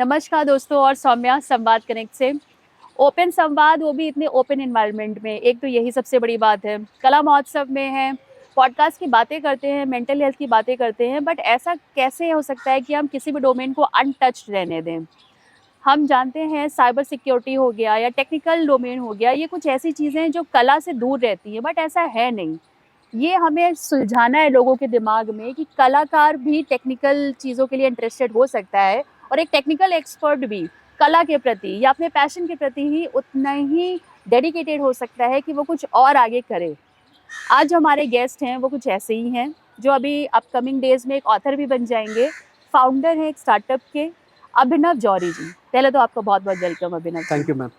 नमस्कार दोस्तों और सौम्या संवाद कनेक्ट से। ओपन संवाद, वो भी इतने ओपन एनवायरनमेंट में, एक तो यही सबसे बड़ी बात है। कला महोत्सव में है, पॉडकास्ट की बातें करते हैं, मेंटल हेल्थ की बातें करते हैं, बट ऐसा कैसे हो सकता है कि हम किसी भी डोमेन को अनटच्ड रहने दें। हम जानते हैं साइबर सिक्योरिटी हो गया या टेक्निकल डोमेन हो गया, ये कुछ ऐसी चीज़ें हैं जो कला से दूर रहती हैं, बट ऐसा है नहीं। ये हमें सुलझाना है लोगों के दिमाग में कि कलाकार भी टेक्निकल चीज़ों के लिए इंटरेस्टेड हो सकता है, और एक टेक्निकल एक्सपर्ट भी कला के प्रति या अपने पैशन के प्रति ही उतना ही डेडिकेटेड हो सकता है कि वो कुछ और आगे करे। आज जो हमारे गेस्ट हैं वो कुछ ऐसे ही हैं, जो अभी अपकमिंग डेज में एक ऑथर भी बन जाएंगे। फाउंडर हैं एक स्टार्टअप के, अभिनव जौहरी जी। पहले तो आपका बहुत बहुत welcome Abhinav ji. Thank you ma'am.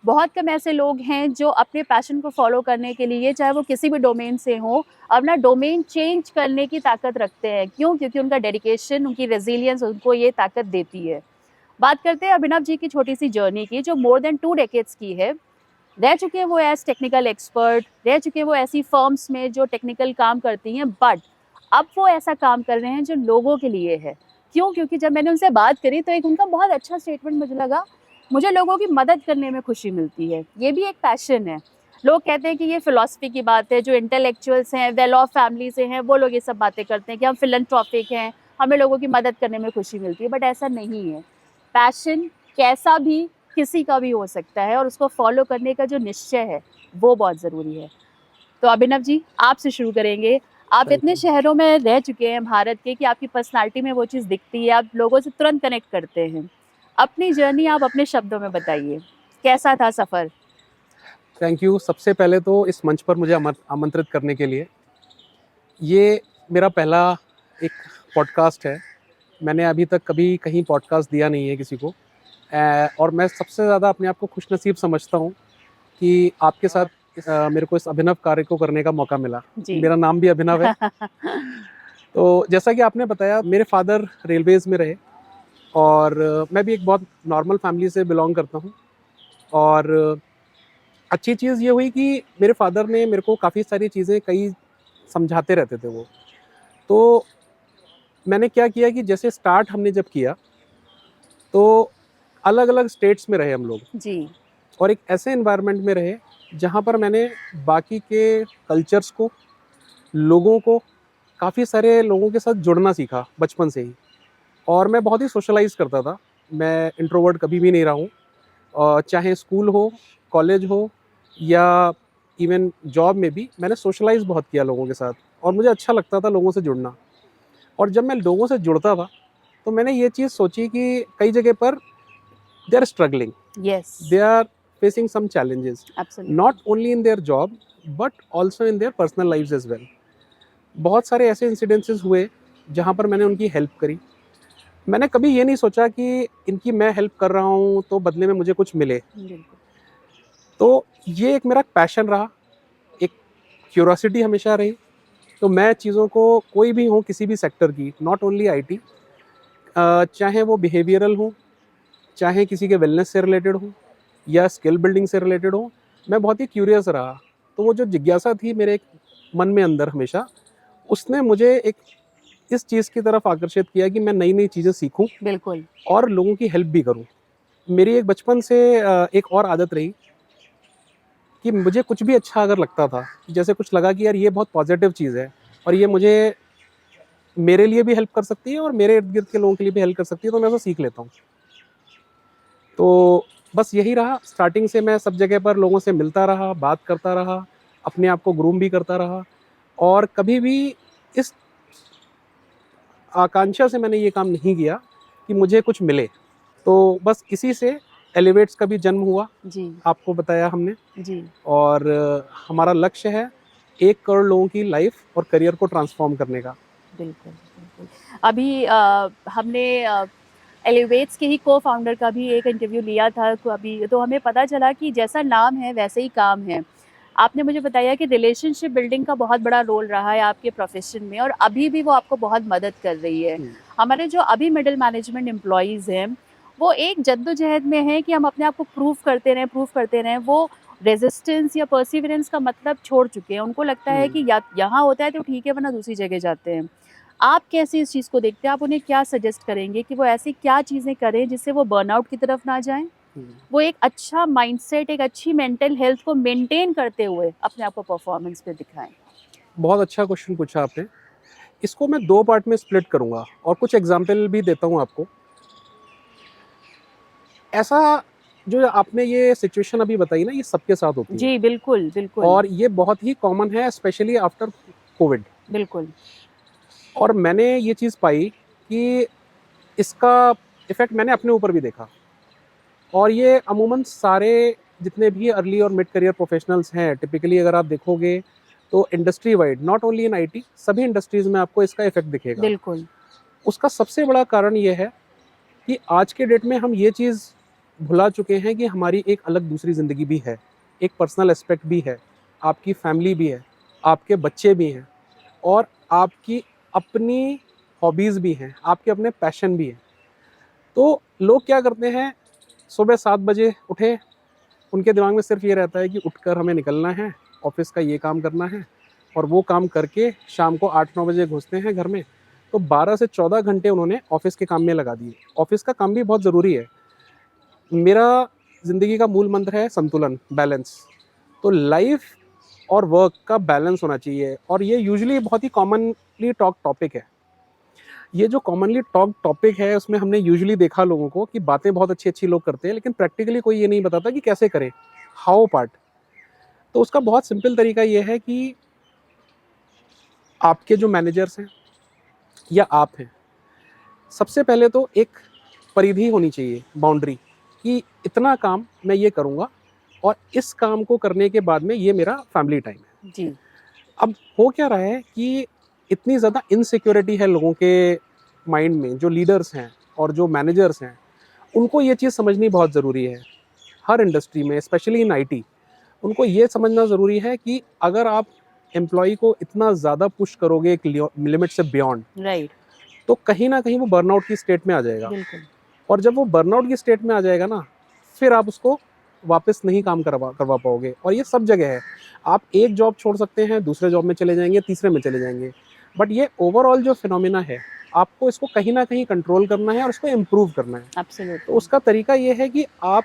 बहुत कम ऐसे लोग हैं जो अपने पैशन को फॉलो करने के लिए, चाहे वो किसी भी डोमेन से हो, अपना डोमेन चेंज करने की ताकत रखते हैं। क्यों? क्योंकि उनका डेडिकेशन, उनकी रेजिलियंस उनको ये ताकत देती है। बात करते हैं अभिनव जी की छोटी सी जर्नी की, जो मोर देन 2 डेकेड्स की है। रह चुके हैं वो एज टेक्निकल एक्सपर्ट, रह चुके हैं वो ऐसी फर्म्स में जो टेक्निकल काम करती हैं, बट अब वो ऐसा काम कर रहे हैं जो लोगों के लिए है। क्यों? क्योंकि जब मैंने उनसे बात करी तो एक उनका बहुत अच्छा स्टेटमेंट मुझे लगा, मुझे लोगों की मदद करने में खुशी मिलती है, ये भी एक पैशन है। लोग कहते हैं कि ये फिलॉसफी की बात है, जो इंटेलेक्चुअल्स हैं, वेल ऑफ फैमिली से हैं, वो लोग ये सब बातें करते हैं कि हम फिलैंथ्रोपिक हैं, हमें लोगों की मदद करने में खुशी मिलती है, बट ऐसा नहीं है। पैशन कैसा भी किसी का भी हो सकता है, और उसको फॉलो करने का जो निश्चय है वो बहुत ज़रूरी है। तो अभिनव जी, आपसे शुरू करेंगे। आप थैंक इतने यू। शहरों में रह चुके हैं भारत के कि आपकी पर्सनालिटी में वो चीज़ दिखती है, आप लोगों से तुरंत कनेक्ट करते हैं। अपनी जर्नी आप अपने शब्दों में बताइए, कैसा था सफ़र? थैंक यू सबसे पहले तो इस मंच पर मुझे आमंत्रित करने के लिए। ये मेरा पहला एक पॉडकास्ट है। मैंने अभी तक कभी कहीं पॉडकास्ट दिया नहीं है किसी को। और मैं सबसे ज़्यादा अपने आप को खुशनसीब समझता हूँ कि आपके साथ मेरे को इस अभिनव कार्य को करने का मौका मिला। जी। मेरा नाम भी अभिनव है। तो जैसा कि आपने बताया, मेरे फादर रेलवेज़ में रहे और मैं भी एक बहुत नॉर्मल फैमिली से बिलॉन्ग करता हूँ। और अच्छी चीज़ ये हुई कि मेरे फादर ने मेरे को काफ़ी सारी चीज़ें कई समझाते रहते थे वो। तो मैंने क्या किया कि जैसे स्टार्ट हमने जब किया, तो अलग-अलग स्टेट्स में रहे हम लोग जी। और एक ऐसे एनवायरनमेंट में रहे जहाँ पर मैंने बाकी के कल्चर्स को, लोगों को, काफ़ी सारे लोगों के साथ जुड़ना सीखा बचपन से ही। और मैं बहुत ही सोशलाइज़ करता था। मैं इंट्रोवर्ट कभी भी नहीं रहा हूँ। चाहे स्कूल हो, कॉलेज हो या इवन जॉब में भी मैंने सोशलाइज़ बहुत किया लोगों के साथ और मुझे अच्छा लगता था लोगों से जुड़ना। और जब मैं लोगों से जुड़ता था, तो मैंने ये चीज़ सोची कि कई जगह पर they are struggling, yes, they are facing some challenges, absolutely. Not only in their job but also in their personal lives as well. बहुत सारे ऐसे इंसिडेंसेस हुए जहाँ पर मैंने उनकी हेल्प करी। मैंने कभी ये नहीं सोचा कि इनकी मैं हेल्प कर रहा हूँ तो बदले में मुझे कुछ मिले। बिल्कुल। तो ये एक मेरा पैशन रहा, एक क्यूरोसिटी हमेशा रही। तो मैं चीज़ों को, कोई भी हो किसी भी सेक्टर की, नॉट ओनली आईटी, चाहे वो बिहेवियरल हो, चाहे किसी के वेलनेस से रिलेटेड हो या स्किल बिल्डिंग से रिलेटेड हो, मैं बहुत ही क्यूरियस रहा। तो वो जो जिज्ञासा थी मेरे एक मन में अंदर हमेशा, उसने मुझे एक इस चीज़ की तरफ आकर्षित किया कि मैं नई-नई चीज़ें सीखूं बिल्कुल। और लोगों की हेल्प भी करूं। मेरी एक बचपन से एक और आदत रही कि मुझे कुछ भी अच्छा अगर लगता था, जैसे कुछ लगा कि यार ये बहुत पॉजिटिव चीज़ है और ये मुझे, मेरे लिए भी हेल्प कर सकती है और मेरे इर्द-गिर्द के लोगों के लिए भी हेल्प कर सकती है, तो मैं उसे सीख लेता हूँ। तो बस यही रहा, स्टार्टिंग से मैं सब जगह पर लोगों से मिलता रहा, बात करता रहा, अपने आप को ग्रूम भी करता रहा और कभी भी इस आकांक्षा से मैंने ये काम नहीं किया कि मुझे कुछ मिले। तो बस इसी से एलिवेट्स का भी जन्म हुआ, जी। आपको बताया हमने। जी। और हमारा लक्ष्य है 1 करोड़ लोगों की लाइफ और करियर को ट्रांसफ़ॉर्म करने का। बिल्कुल, बिल्कुल। अभी हमने एलिवेट्स के ही को-फाउंडर का भी एक इंटरव्यू लिया था तो अभी, तो हमें पता चला कि जैसा नाम है वैसे ही काम है। आपने मुझे बताया कि रिलेशनशिप बिल्डिंग का बहुत बड़ा रोल रहा है आपके प्रोफ़ेशन में, और अभी भी वो आपको बहुत मदद कर रही है। हुँ। हमारे जो अभी मिडल मैनेजमेंट एम्प्लॉइज़ हैं, वो एक जद्दोजहद में हैं कि हम अपने आप को प्रूव करते रहें। वो रेज़िस्टेंस या परसिवरेंस का मतलब छोड़ चुके हैं। उनको लगता है हुँ। कि या यहाँ होता है तो ठीक है, वरना दूसरी जगह जाते हैं। आप कैसे इस चीज़ को देखते हैं? आप उन्हें क्या सजेस्ट करेंगे कि वो ऐसी क्या चीज़ें करें जिससे वो बर्नआउट की तरफ ना जाएँ? वो एक अच्छा माइंडसेट, एक अच्छी मेंटल हेल्थ को मेंटेन करते हुए अपने आप को परफॉर्मेंस पे दिखाएँ? बहुत अच्छा क्वेश्चन पूछा आपने। इसको मैं 2 पार्ट में स्प्लिट करूँगा और कुछ एग्ज़ाम्पल भी देता हूँ आपको। ऐसा जो आपने ये सिचुएशन अभी बताई ना, ये सबके साथ होती है जी, बिल्कुल, बिल्कुल, और ये बहुत ही कॉमन है स्पेशली आफ्टर कोविड। बिल्कुल। और मैंने ये चीज़ पाई कि इसका इफ़ेक्ट मैंने अपने ऊपर भी देखा और ये अमूमन सारे जितने भी अर्ली और मिड करियर प्रोफेशनल्स हैं, टिपिकली अगर आप देखोगे तो industry wide, not only in IT, सभी इंडस्ट्रीज़ में आपको इसका इफ़ेक्ट दिखेगा। बिल्कुल, उसका सबसे बड़ा कारण ये है कि आज के डेट में हम ये चीज़ भुला चुके हैं कि हमारी एक अलग दूसरी ज़िंदगी भी है, एक पर्सनल एस्पेक्ट भी है, आपकी फैमिली भी है, आपके बच्चे भी हैं और आपकी अपनी हॉबीज़ भी हैं, आपके अपने पैशन भी हैं। तो लोग क्या करते हैं, सुबह 7 बजे उठे, उनके दिमाग में सिर्फ ये रहता है कि उठकर हमें निकलना है, ऑफ़िस का ये काम करना है और वो काम करके शाम को 8-9 बजे घुसते हैं घर में। तो 12 से 14 घंटे उन्होंने ऑफ़िस के काम में लगा दिए। ऑफ़िस का काम भी बहुत ज़रूरी है। मेरा ज़िंदगी का मूल मंत्र है संतुलन, बैलेंस। तो लाइफ़ और वर्क का बैलेंस होना चाहिए और ये यूजुअली बहुत ही कॉमनली टॉक टॉपिक है। ये जो कॉमनली टॉक टॉपिक है उसमें हमने यूजुअली देखा लोगों को कि बातें बहुत अच्छी-अच्छी लोग करते हैं, लेकिन प्रैक्टिकली कोई ये नहीं बताता कि कैसे करें, हाउ पार्ट। तो उसका बहुत सिंपल तरीका ये है कि आपके जो मैनेजर्स हैं या आप हैं, सबसे पहले तो एक परिधि होनी चाहिए, बाउंड्री, कि इतना काम मैं ये करूँगा और इस काम को करने के बाद में ये मेरा फैमिली टाइम है। जी, अब हो क्या रहा है कि इतनी ज़्यादा इनसिक्योरिटी है लोगों के माइंड में, जो लीडर्स हैं और जो मैनेजर्स हैं, उनको ये चीज़ समझनी बहुत ज़रूरी है। हर इंडस्ट्री में स्पेशली इन आईटी, उनको ये समझना ज़रूरी है कि अगर आप एम्प्लॉयी को इतना ज़्यादा पुश करोगे एक लिमिट से बियॉन्ड, राइट, तो कहीं न कहीं वो बर्नआउट की स्टेट में आ जाएगा बिल्कुल, और जब वो बर्नआउट की स्टेट में आ जाएगा ना, फिर आप उसको वापस नहीं काम करवा करवा पाओगे और ये सब जगह है। आप एक जॉब छोड़ सकते हैं, दूसरे जॉब में चले जाएँगे, तीसरे में चले जाएँगे। बट ये ओवरऑल जो फिनोमेना है, आपको इसको कहीं न कहीं कंट्रोल करना है और इसको इम्प्रूव करना है। तो एब्सोल्युटली, उसका तरीका ये है कि आप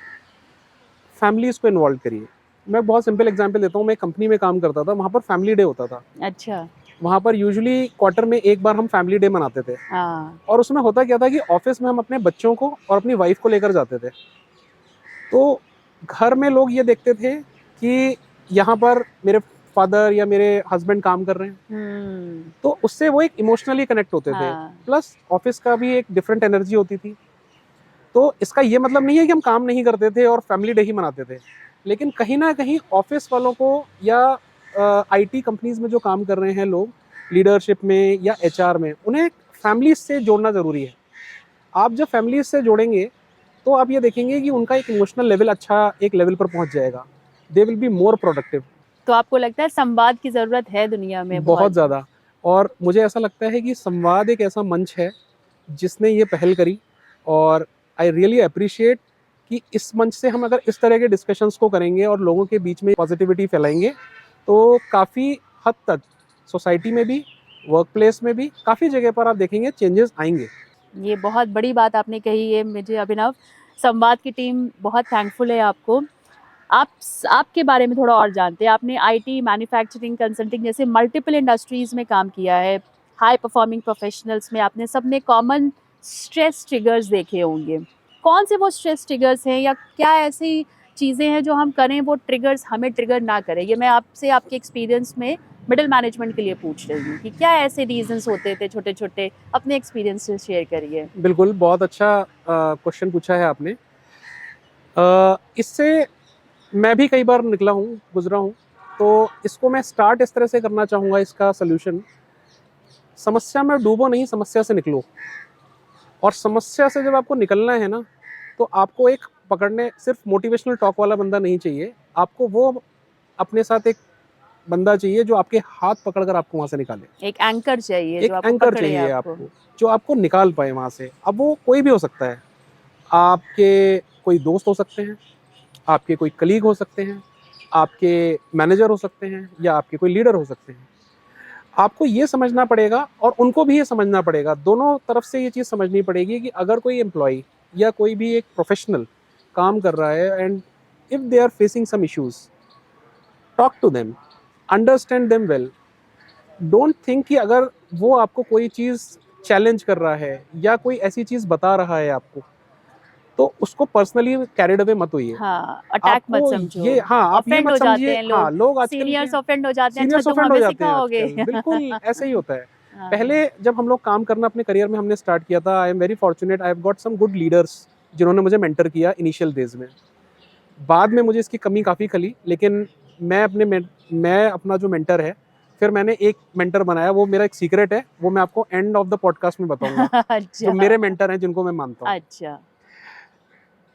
फैमिलीज़ को इन्वॉल्व करिए। मैं बहुत सिंपल एग्ज़ाम्पल देता हूँ, मैं एक कंपनी में काम करता था, वहाँ पर फैमिली डे होता था। अच्छा, वहाँ पर यूजुअली क्वार्टर में 1 बार हम फैमिली डे मनाते थे हाँ, और उसमें होता क्या था कि ऑफ़िस में हम अपने बच्चों को और अपनी वाइफ़ को लेकर जाते थे। तो घर में लोग ये देखते थे कि यहाँ पर मेरे फादर या मेरे हस्बैंड काम कर रहे हैं, हुँ, तो उससे वो एक इमोशनली कनेक्ट होते थे। हाँ, प्लस ऑफ़िस का भी एक डिफरेंट एनर्जी होती थी। तो इसका ये मतलब नहीं है कि हम काम नहीं करते थे और फैमिली डे ही मनाते थे। लेकिन कहीं न कहीं ऑफ़िस वालों को या आईटी कंपनीज़ में जो काम कर रहे हैं लोग, लीडरशिप में या एचआर में, उन्हें फैमिलीज़ से जोड़ना ज़रूरी है। आप जब फैमिलीज़ से जोड़ेंगे, तो आप ये देखेंगे कि उनका एक इमोशनल लेवल अच्छा एक लेवल पर पहुँच जाएगा। They will be more productive. तो आपको लगता है संवाद की ज़रूरत है दुनिया में बहुत बहुत? ज़्यादा। और मुझे ऐसा लगता है कि संवाद एक ऐसा मंच है जिसने ये पहल करी और आई रियली एप्रिशिएट कि इस मंच से हम अगर इस तरह के डिस्कशंस को करेंगे और लोगों के बीच में पॉजिटिविटी फैलाएंगे, तो काफ़ी हद तक सोसाइटी में भी, वर्क प्लेस में भी, काफ़ी जगह पर आप देखेंगे चेंजेस आएंगे। ये बहुत बड़ी बात आपने कही है मुझे अभिनव। संवाद की टीम बहुत थैंकफुल है आपको। आपके बारे में थोड़ा और जानते हैं। आपने आईटी, मैन्युफैक्चरिंग, कंसल्टिंग जैसे मल्टीपल इंडस्ट्रीज़ में काम किया है। हाई परफॉर्मिंग प्रोफेशनल्स में आपने सब में कॉमन स्ट्रेस ट्रिगर्स देखे होंगे। कौन से वो स्ट्रेस ट्रिगर्स हैं या क्या ऐसी चीज़ें हैं जो हम करें वो ट्रिगर्स हमें ट्रिगर ना करें? ये मैं आपसे आपके एक्सपीरियंस में मिडल मैनेजमेंट के लिए पूछ रही हूँ कि क्या ऐसे रीज़न्स होते थे छोटे-छोटे? अपने एक्सपीरियंस से शेयर करिए। बिल्कुल, बहुत अच्छा क्वेश्चन पूछा है आपने। इससे मैं भी कई बार निकला हूँ, गुज़रा हूँ, तो इसको मैं स्टार्ट इस तरह से करना चाहूँगा इसका सॉल्यूशन, समस्या में डूबो नहीं, समस्या से निकलो। और समस्या से जब आपको निकलना है ना, तो आपको एक पकड़ने सिर्फ मोटिवेशनल टॉक वाला बंदा नहीं चाहिए, आपको वो अपने साथ एक बंदा चाहिए जो आपके हाथ पकड़कर आपको वहाँ से निकाले। एक एंकर चाहिए जो एक आपको एंकर पकड़े चाहिए आपको। आपको, जो आपको निकाल पाए वहाँ से। अब वो कोई भी हो सकता है, आपके कोई दोस्त हो सकते हैं, आपके कोई कलीग हो सकते हैं, आपके मैनेजर हो सकते हैं या आपके कोई लीडर हो सकते हैं। आपको ये समझना पड़ेगा और उनको भी ये समझना पड़ेगा, दोनों तरफ से ये चीज़ समझनी पड़ेगी कि अगर कोई एम्प्लॉय या कोई भी एक प्रोफेशनल काम कर रहा है and if they are facing some issues, talk to them, understand them well. Don't think कि अगर वो आपको कोई चीज़ चैलेंज कर रहा है या कोई ऐसी चीज़ बता रहा है आपको, तो उसको पर्सनली कैरिड अवे मत होइए। हाँ, अटैक मत आपको समझो, ये, हाँ, आप ये ऑफेंड मत हो जाते समझिए, हैं हाँ, लोग, लोग आजकल के सीनियर्स ऑफेंड हो जाते हैं, अच्छा सीनियर्स तुम ऑफेंड हो हमें जाते हैं सिखाओगे। आजकल, बिल्कुल ऐसे ही होता है। हाँ, पहले जब हम लोग काम करना अपने करियर में हमने स्टार्ट किया था, I am very fortunate, I have got some good leaders जिन्होंने मुझे मेंटर किया इनिशियल डेज में। बाद में मुझे इसकी कमी काफ़ी खली, लेकिन मैं अपना जो मेंटर है, फिर मैंने एक मेंटर बनाया, वो मेरा एक सीक्रेट है, वो मैं आपको एंड ऑफ द पॉडकास्ट में बताऊंगा, जो अच्छा, मेरे मेंटर हैं जिनको मैं मानता हूँ। अच्छा,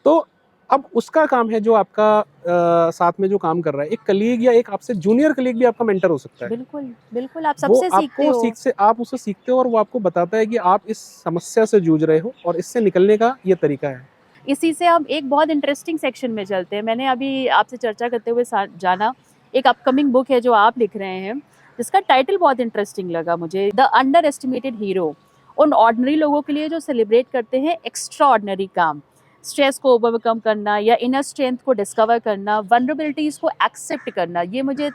तो अब उसका काम है, जो आपका साथ में जो काम कर रहा है, एक कलीग या एक आपसे जूनियर कलीग भी आपका मेंटर हो सकता है। बिल्कुल, बिल्कुल आप वो सबसे सीखते आपको हो। आप उससे सीखते हो और वो आपको बताता है कि आप इस समस्या से जूझ रहे हो और इससे निकलने का ये तरीका है। इसी से हम एक बहुत इंटरेस्टिंग सेक्शन में चलते हैं। मैंने अभी आपसे चर्चा करते हुए जाना, एक अपकमिंग बुक है जो आप लिख रहे हैं, जिसका टाइटल बहुत इंटरेस्टिंग लगा मुझे, द अंडर एस्टिमेटेड हीरो। उन ऑर्डिनरी लोगों के लिए जो सेलिब्रेट करते हैं एक्स्ट्रा ऑर्डिनरी काम, स्ट्रेस को ओवरकम करना या इनर स्ट्रेंथ को डिस्कवर करना, वनरेबिलिटीज़ को एक्सेप्ट करना। ये मुझे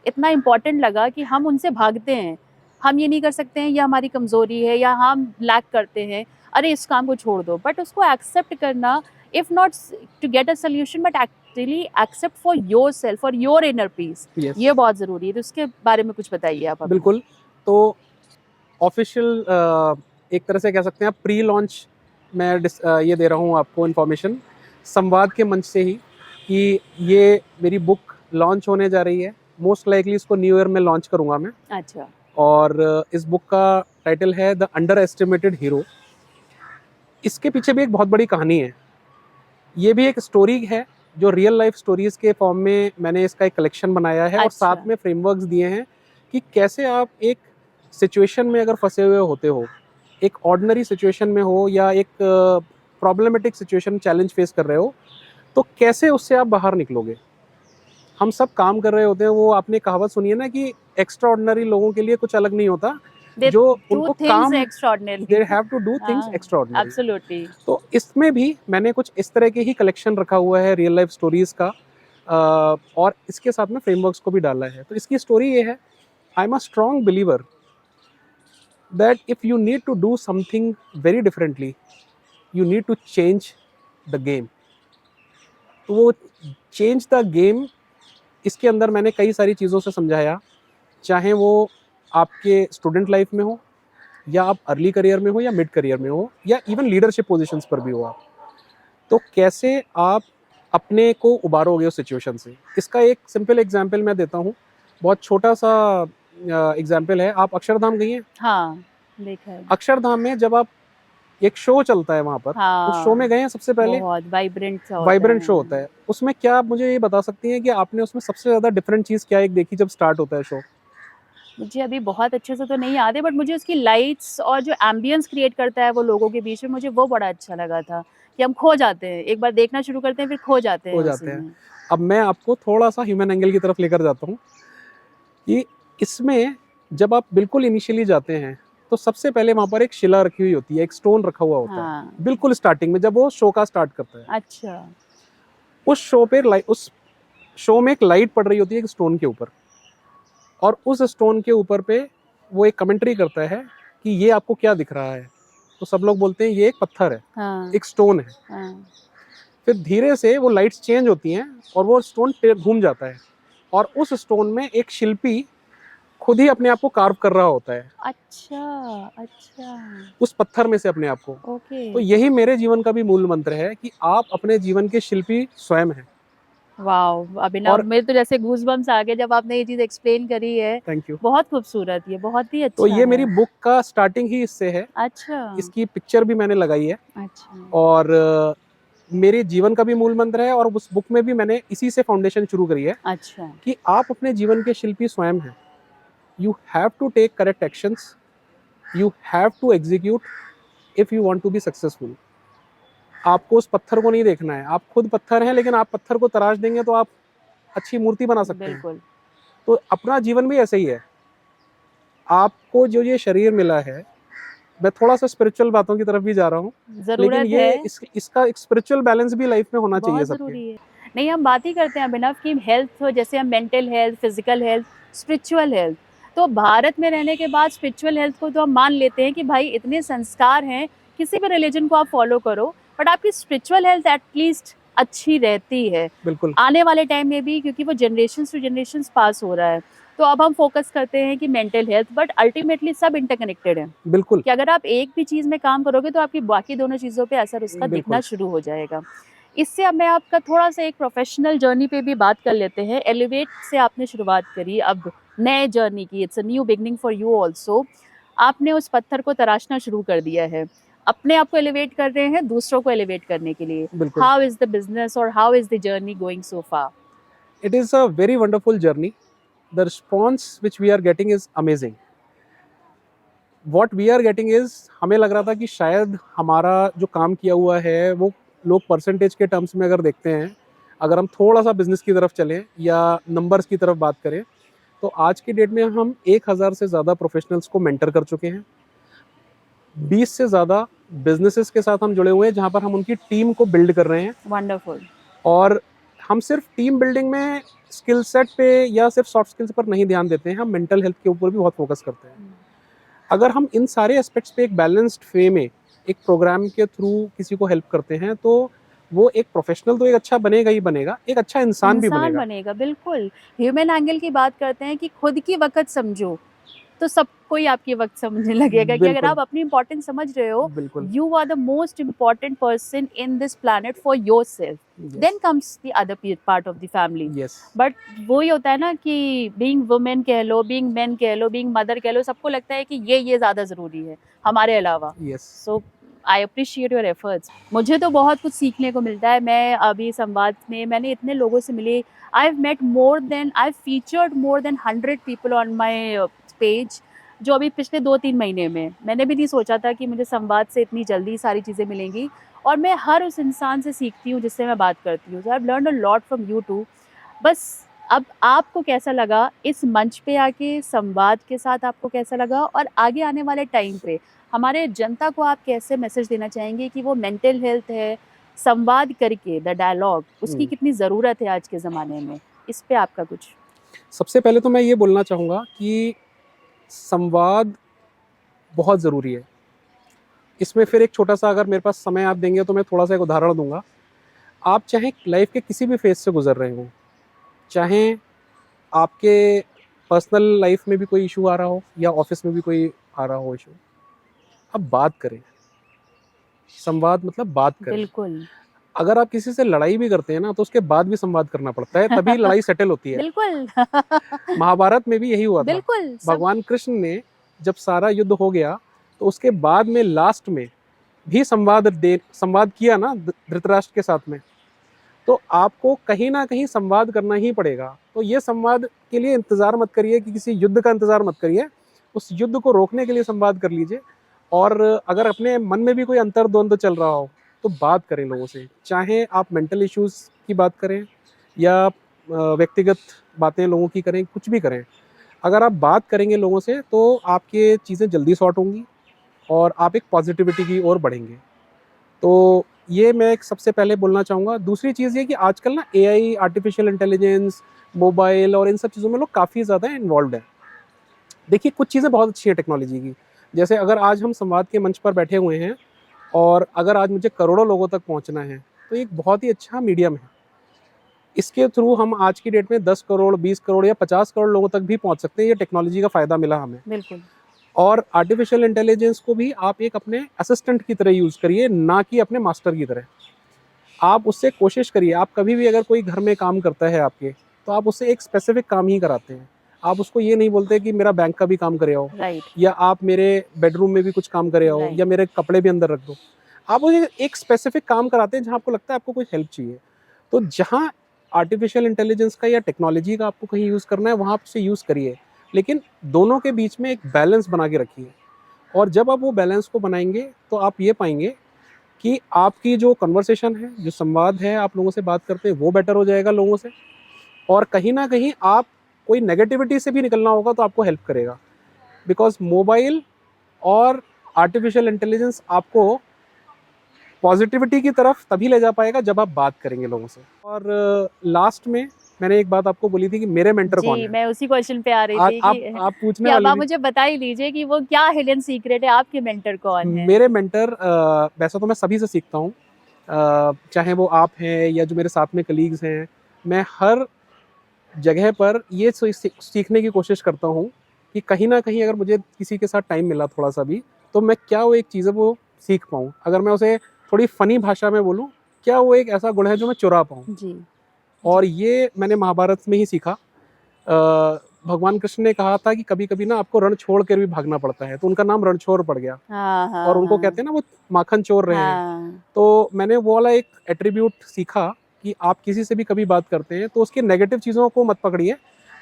इतना इम्पॉर्टेंट लगा कि हम उनसे भागते हैं, हम ये नहीं कर सकते हैं, ये हमारी कमज़ोरी है या हम लैक करते हैं, अरे इस काम को छोड़ दो। बट उसको एक्सेप्ट करना, if not to get a solution, but actually accept for yourself, for your inner peace, yes, ये बहुत ज़रूरी है। तो उसके बारे में कुछ बताइए आप हमें। बिल्कुल। तो ऑफिशियल एक तरह से कह सकते हैं आप प्री लॉन्च मैं ये दे रहा हूँ आपको इन्फॉर्मेशन संवाद के मंच से ही, कि ये मेरी बुक लॉन्च होने जा रही है। मोस्ट लाइकली इसको न्यू ईयर में लॉन्च करूँगा मैं। अच्छा, और इस बुक का टाइटल है द अंडर एस्टिमेटेड हीरो। इसके पीछे भी एक बहुत बड़ी कहानी है। ये भी एक स्टोरी है जो रियल लाइफ स्टोरीज के फॉर्म में मैंने इसका एक कलेक्शन बनाया है, और अच्छा। साथ में फ्रेमवर्क्स दिए हैं कि कैसे आप एक सिचुएशन में अगर फंसे हुए होते हो, एक ऑर्डिनरी सिचुएशन में हो या एक प्रॉब्लमेटिक सिचुएशन चैलेंज फेस कर रहे हो, तो कैसे उससे आप बाहर निकलोगे। हम सब काम कर रहे होते हैं, वो आपने कहावत सुनी है ना कि एक्स्ट्रा ऑर्डिनरी लोगों के लिए कुछ अलग नहीं होता, दे जो डू उनको थिंग्स काम, extraordinary. They have to do things हाँ, एक्स्ट्राऑर्डिनरी। एब्सोल्युटली। तो इसमें भी मैंने कुछ इस तरह के ही कलेक्शन रखा हुआ है रियल लाइफ स्टोरीज का, और इसके साथ में फ्रेमवर्क्स को भी डाला है। तो इसकी स्टोरी ये है, I am a strong believer that if you need to do something very differently, you need to change the game. तो वो चेंज द गेम, इसके अंदर मैंने कई सारी चीज़ों से समझाया, चाहे वो आपके स्टूडेंट लाइफ में हो, या आप अर्ली करियर में हो, या मिड करियर में हो, या इवन लीडरशिप पोजीशंस पर भी हो आप, तो कैसे आप अपने को उबारोगे उस सिचुएशन से। इसका एक सिंपल एग्जांपल मैं देता हूँ, बहुत छोटा सा एग्जांपल है। आप अक्षरधाम गई हैं? हाँ, देखा है। अक्षरधाम में जब आप, एक शो चलता है वहाँ पर, उस शो में हाँ, गए हैं सबसे पहले? बहुत वाइब्रेंट सा होता वाइब्रेंट शो है। होता है। उसमें क्या आप मुझे ये बता सकती हैं कि आपने उसमें सबसे ज़्यादा डिफरेंट चीज़ क्या एक देखी जब स्टार्ट होता है शो? मुझे अभी बहुत अच्छे से तो नहीं याद है, बट मुझे उसकी लाइट्स और जो एम्बियंस क्रिएट करता है वो लोगों के बीच में, मुझे वो बड़ा अच्छा लगा था कि हम खो जाते हैं, एक बार देखना शुरू करते हैं फिर खो जाते हैं हो उसी जाते हैं। में। अब मैं आपको थोड़ा सा ह्यूमन एंगल की तरफ लेकर जाता हूँ कि इसमें जब आप बिल्कुल इनिशियली जाते हैं, तो सबसे पहले वहाँ पर एक शिला रखी हुई होती है, एक स्टोन रखा हुआ होता है, हाँ, बिल्कुल स्टार्टिंग में जब वो शो का स्टार्ट करता है। अच्छा, उस शो में एक लाइट पड़ रही होती है एक स्टोन के ऊपर, और उस स्टोन के ऊपर पे वो एक कमेंट्री करता है कि ये आपको क्या दिख रहा है। तो सब लोग बोलते हैं ये एक पत्थर है, हाँ, एक स्टोन है। हाँ, फिर धीरे से वो लाइट्स चेंज होती हैं और वो स्टोन घूम जाता है, और उस स्टोन में एक शिल्पी खुद ही अपने आप को कार्व कर रहा होता है, अच्छा, अच्छा, उस पत्थर में से अपने आप को। ओके, तो यही मेरे जीवन का भी मूल मंत्र है कि आप अपने जीवन के शिल्पी स्वयं हैं। वाओ! अभी ना और मेरे तो जैसे गूज़बम्प्स आ गए जब आपने ये चीज़ एक्सप्लेन करी है। Thank you. बहुत खूबसूरत, ये बहुत ही तो अच्छा ये है। मेरी बुक का स्टार्टिंग ही इससे है। अच्छा, इसकी पिक्चर भी मैंने लगाई है, अच्छा, और मेरे जीवन का भी मूल मंत्र है, और उस बुक में भी मैंने इसी से फाउंडेशन शुरू करी है अच्छा, कि आप अपने जीवन के शिल्पी स्वयं हैं। You have to take correct actions, you have to execute if you want to be successful. आपको उस पत्थर को नहीं देखना है, आप खुद पत्थर हैं, लेकिन आप पत्थर को तराश देंगे तो आप अच्छी मूर्ति बना सकते हैं। बिल्कुल। तो अपना जीवन भी ऐसे ही है। आपको जो ये शरीर मिला है, मैं थोड़ा सा स्पिरिचुअल बातों की तरफ भी जा रहा हूँ, लेकिन ज़रूरत ये है, इसका एक स्पिरिचुअल बैलेंस भी लाइफ में होना चाहिए बहुत सबके। ज़रूरी है। नहीं, हम बात ही करते हैं अभिनव कि हेल्थ हो, जैसे हम mental health, physical health, spiritual health. तो भारत में रहने के बाद स्पिरिचुअल हेल्थ को तो हम मान लेते हैं कि भाई इतने संस्कार हैं, किसी भी रिलीजन को आप फॉलो करो, बट आपकी स्पिरिचुअल हेल्थ एट लीस्ट अच्छी रहती है। बिल्कुल, आने वाले टाइम में भी, क्योंकि वो जनरेशंस टू जनरेशंस पास हो रहा है। तो अब हम फोकस करते हैं कि मेंटल हेल्थ, बट अल्टीमेटली सब इंटरकनेक्टेड है। बिल्कुल, कि अगर आप एक भी चीज़ में काम करोगे तो आपकी बाकी दोनों चीज़ों पे असर उसका दिखना बिल्कुल। शुरू हो जाएगा। इससे अब मैं आपका थोड़ा-सा एक प्रोफ़ेशनल जर्नी पे भी बात कर लेते हैं। एलिवेट से आपने शुरुआत करी, अब नए जर्नी की, it's a new beginning for you also. आपने उस पत्थर को तराशना शुरू कर दिया है। अपने आप को एलिवेट कर रहे हैं, दूसरों को एलिवेट करने के लिए। बिल्कुल। हाउ इज़ द बिज़नेस और how is the journey going so far? It is a very wonderful journey. The response which we are getting is amazing. What we are getting is, हमें लग रहा था कि शायद हमारा जो काम किया हुआ है वो लोग परसेंटेज के टर्म्स में अगर देखते हैं, अगर हम थोड़ा सा बिजनेस की तरफ चलें या नंबर्स की तरफ बात करें, तो आज की डेट में हम 1000 से ज़्यादा प्रोफेशनल्स को मेंटर कर चुके हैं। 20 से ज़्यादा बिजनेसेस के साथ हम जुड़े हुए हैं, जहाँ पर हम उनकी टीम को बिल्ड कर रहे हैं। वंडरफुल। और हम सिर्फ टीम बिल्डिंग में स्किल सेट पे या सिर्फ सॉफ्ट स्किल्स पर नहीं ध्यान देते हैं, हम मेंटल हेल्थ के ऊपर भी बहुत फोकस करते हैं। अगर हम इन सारे एस्पेक्ट्स पे एक बैलेंस्ड वे में एक प्रोग्राम के थ्रू किसी को हेल्प करते हैं, तो वो एक प्रोफेशनल तो एक अच्छा बनेगा ही बनेगा, एक अच्छा इंसान भी इंसान बनेगा। बनेगा, बिल्कुल। ह्यूमन एंगल की बात करते हैं कि खुद की वक़्त समझो, तो सबको ही आपकी वक़्त समझने लगेगा कि अगर बिल्कुल, आप अपनी इम्पोर्टेंस समझ रहे हो, बिल्कुल। You are the most important person in this planet for yourself. Then comes the other part of the family. Yes, but वही होता है ना कि बीइंग वुमेन कह लो, बीइंग मेन कह लो, बीइंग मदर कह लो, सबको लगता है कि ये ज़्यादा ज़रूरी है हमारे अलावा। Yes. So I appreciate your efforts. मुझे तो बहुत कुछ सीखने को मिलता है। मैं अभी संवाद में मैंने इतने लोगों से मिली। I featured more than 100 people on my page, जो अभी पिछले 2-3 महीने में। मैंने भी नहीं सोचा था कि मुझे संवाद से इतनी जल्दी सारी चीज़ें मिलेंगी, और मैं हर उस इंसान से सीखती हूँ जिससे मैं बात करती हूँ। So I have learned a lot from you too. बस अब आपको कैसा लगा इस मंच पे आके, संवाद के साथ आपको कैसा लगा, और आगे आने वाले टाइम पे हमारे जनता को आप कैसे मैसेज देना चाहेंगे कि वो मेंटल हेल्थ है, संवाद करके द डायलॉग, उसकी कितनी ज़रूरत है आज के ज़माने में? इस पे आपका कुछ? सबसे पहले तो मैं ये बोलना चाहूँगा कि संवाद बहुत ज़रूरी है। इसमें फिर एक छोटा सा, अगर मेरे पास समय आप देंगे तो मैं थोड़ा सा एक उदाहरण दूंगा। आप चाहे लाइफ के किसी भी फेज से गुजर रहे हो, चाहे आपके पर्सनल लाइफ में भी कोई इशू आ रहा हो या ऑफिस में भी कोई आ रहा हो इशू, आप बात करें। संवाद मतलब बात करें। बिल्कुल। अगर आप किसी से लड़ाई भी करते हैं ना, तो उसके बाद भी संवाद करना पड़ता है, तभी लड़ाई सेटल होती है। बिल्कुल। महाभारत में भी यही हुआ था। बिल्कुल, सब भगवान कृष्ण ने जब सारा युद्ध हो गया, तो उसके बाद में लास्ट में भी संवाद किया ना धृतराष्ट्र के साथ में। तो आपको कहीं ना कहीं संवाद करना ही पड़ेगा। तो ये संवाद के लिए इंतजार मत करिए कि किसी युद्ध का इंतजार मत करिए, उस युद्ध को रोकने के लिए संवाद कर लीजिए। और अगर अपने मन में भी कोई अंतर्द्वंद चल रहा हो, तो बात करें लोगों से, चाहे आप मेंटल इश्यूज की बात करें या व्यक्तिगत बातें लोगों की करें, कुछ भी करें। अगर आप बात करेंगे लोगों से, तो आपकी चीज़ें जल्दी सॉर्ट होंगी और आप एक पॉजिटिविटी की ओर बढ़ेंगे। तो ये मैं एक सबसे पहले बोलना चाहूँगा। दूसरी चीज़ ये कि आजकल ना एआई, आर्टिफिशियल इंटेलिजेंस, मोबाइल और इन सब चीज़ों में लोग काफ़ी ज़्यादा इन्वॉल्व्ड हैं। देखिए, कुछ चीज़ें बहुत अच्छी हैं टेक्नोलॉजी की। जैसे अगर आज हम संवाद के मंच पर बैठे हुए हैं और अगर आज मुझे करोड़ों लोगों तक पहुँचना है, तो एक बहुत ही अच्छा मीडियम है। इसके थ्रू हम आज की डेट में 10 करोड़, 20 करोड़ या 50 करोड़ लोगों तक भी पहुँच सकते हैं। ये टेक्नोलॉजी का फ़ायदा मिला हमें। बिल्कुल। और आर्टिफिशियल इंटेलिजेंस को भी आप एक अपने असिस्टेंट की तरह यूज़ करिए, ना कि अपने मास्टर की तरह। आप उससे कोशिश करिए, आप कभी भी अगर कोई घर में काम करता है आपके, तो आप उससे एक स्पेसिफिक काम ही कराते हैं। आप उसको ये नहीं बोलते कि मेरा बैंक का भी काम करे आओ, राइट, या आप मेरे बेडरूम में भी कुछ काम करे आओ, राइट। या मेरे कपड़े भी अंदर रख दो। आप उसे एक स्पेसिफिक काम कराते हैं जहाँ आपको लगता है आपको कोई हेल्प चाहिए। तो जहाँ आर्टिफिशियल इंटेलिजेंस का या टेक्नोलॉजी का आपको कहीं यूज़ करना है, वहाँ आप उसे यूज़ करिए, लेकिन दोनों के बीच में एक बैलेंस बना के रखिए। और जब आप वो बैलेंस को बनाएंगे, तो आप ये पाएंगे कि आपकी जो कन्वर्सेशन है, जो संवाद है, आप लोगों से बात करते हैं, वो बेटर हो जाएगा लोगों से। और कहीं ना कहीं आप कोई नेगेटिविटी से भी निकलना होगा तो आपको हेल्प करेगा। बिकॉज मोबाइल और आर्टिफिशियल इंटेलिजेंस आपको पॉजिटिविटी की तरफ तभी ले जा पाएगा जब आप बात करेंगे लोगों से। और लास्ट में मैंने एक बात आपको बोली थी कि मेरे मेंटर कौन जी, है। मैं उसी क्वेश्चन पे आ रही आज थी आप पूछने कि अब वाले आप थे। मुझे बता ही दीजिए कि वो क्या हिडन सीक्रेट है, आपके मेंटर कौन है? मेरे मेंटर वैसे तो मैं सभी से सीखता हूँ, चाहे वो आप हैं या जो मेरे साथ में कलीग्स हैं। मैं हर जगह पर ये सीखने की कोशिश करता हूँ कि कहीं ना कहीं अगर मुझे किसी के साथ टाइम मिला थोड़ा सा भी, तो मैं क्या वो एक चीज़ है वो सीख पाऊँ। अगर मैं उसे थोड़ी फनी भाषा में बोलूँ, क्या वो एक ऐसा गुण है जो मैं चुरा पाऊँ। जी, और जी। ये मैंने महाभारत में ही सीखा। भगवान कृष्ण ने कहा था कि कभी कभी ना आपको रण छोड़ कर भी भागना पड़ता है, तो उनका नाम रणछोड़ पड़ गया। हाँ, और हाँ, उनको कहते हाँ। हैं ना वो माखन चोर रहे हैं। हाँ, तो मैंने वो वाला एक एट्रीब्यूट सीखा कि आप किसी से भी कभी बात करते हैं तो उसकी नेगेटिव चीज़ों को मत पकड़िए,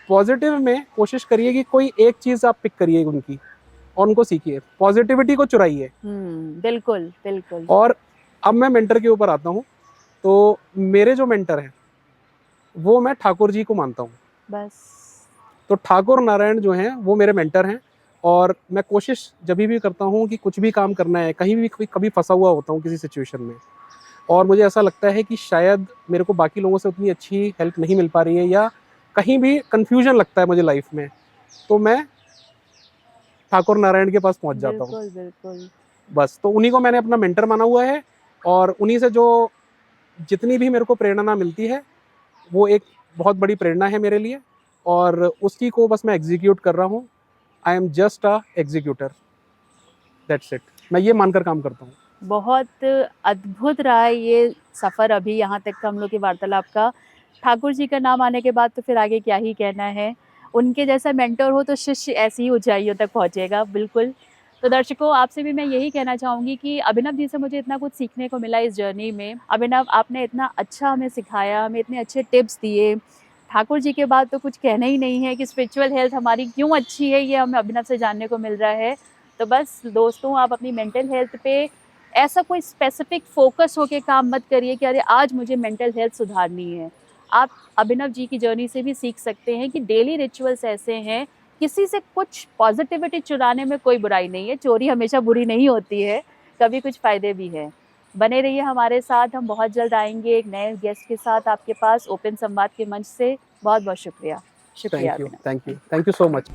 पॉजिटिव में कोशिश करिए कि कोई एक चीज़ आप पिक करिए उनकी और उनको सीखिए, पॉजिटिविटी को चुराइए। बिल्कुल, बिल्कुल। और अब मैं मेंटर के ऊपर आता हूँ। तो मेरे जो मेंटर हैं वो मैं ठाकुर जी को मानता हूँ। बस। तो ठाकुर नारायण जो हैं वो मेरे मेंटर हैं। और मैं कोशिश जब भी करता हूँ कि कुछ भी काम करना है, कहीं भी कभी फंसा हुआ होता हूँ किसी सिचुएशन में, और मुझे ऐसा लगता है कि शायद मेरे को बाकी लोगों से उतनी अच्छी हेल्प नहीं मिल पा रही है या कहीं भी कन्फ्यूजन लगता है मुझे लाइफ में, तो मैं ठाकुर नारायण के पास पहुंच जाता हूँ। बिल्कुल, बिल्कुल। बस तो उन्हीं को मैंने अपना मेंटर माना हुआ है। और उन्हीं से जो जितनी भी मेरे को प्रेरणा मिलती है वो एक बहुत बड़ी प्रेरणा है मेरे लिए। और उसी को बस मैं एग्जीक्यूट कर रहा हूँ। I am just a executor, that's it. मैं ये मानकर काम करता हूँ। बहुत अद्भुत रहा है ये सफ़र अभी यहाँ तक का हम लोग की वार्तालाप का। ठाकुर जी का नाम आने के बाद तो फिर आगे क्या ही कहना है। उनके जैसा मेंटर हो तो शिष्य ऐसी ही ऊँचाइयों तक पहुँचेगा, बिल्कुल। तो दर्शकों, आपसे भी मैं यही कहना चाहूँगी कि अभिनव जी से मुझे इतना कुछ सीखने को मिला इस जर्नी में। अभिनव, आपने इतना अच्छा हमें सिखाया, हमें इतने अच्छे टिप्स दिए। ठाकुर जी के बाद तो कुछ कहना ही नहीं है कि स्पिरिचुअल हेल्थ हमारी क्यों अच्छी है, ये हमें अभिनव से जानने को मिल रहा है। तो बस दोस्तों, आप अपनी मेंटल हेल्थ पे ऐसा कोई स्पेसिफिक फोकस होके काम मत करिए कि अरे आज मुझे मेंटल हेल्थ सुधारनी है। आप अभिनव जी की जर्नी से भी सीख सकते हैं कि डेली रिचुअल्स ऐसे हैं, किसी से कुछ पॉजिटिविटी चुराने में कोई बुराई नहीं है, चोरी हमेशा बुरी नहीं होती है, कभी कुछ फ़ायदे भी हैं। बने रहिए हमारे साथ, हम बहुत जल्द आएँगे एक नए गेस्ट के साथ आपके पास ओपन संवाद के मंच से। बहुत-बहुत शुक्रिया। शुक्रिया thank you, Abhinav. Thank you, thank you. Thank you so much.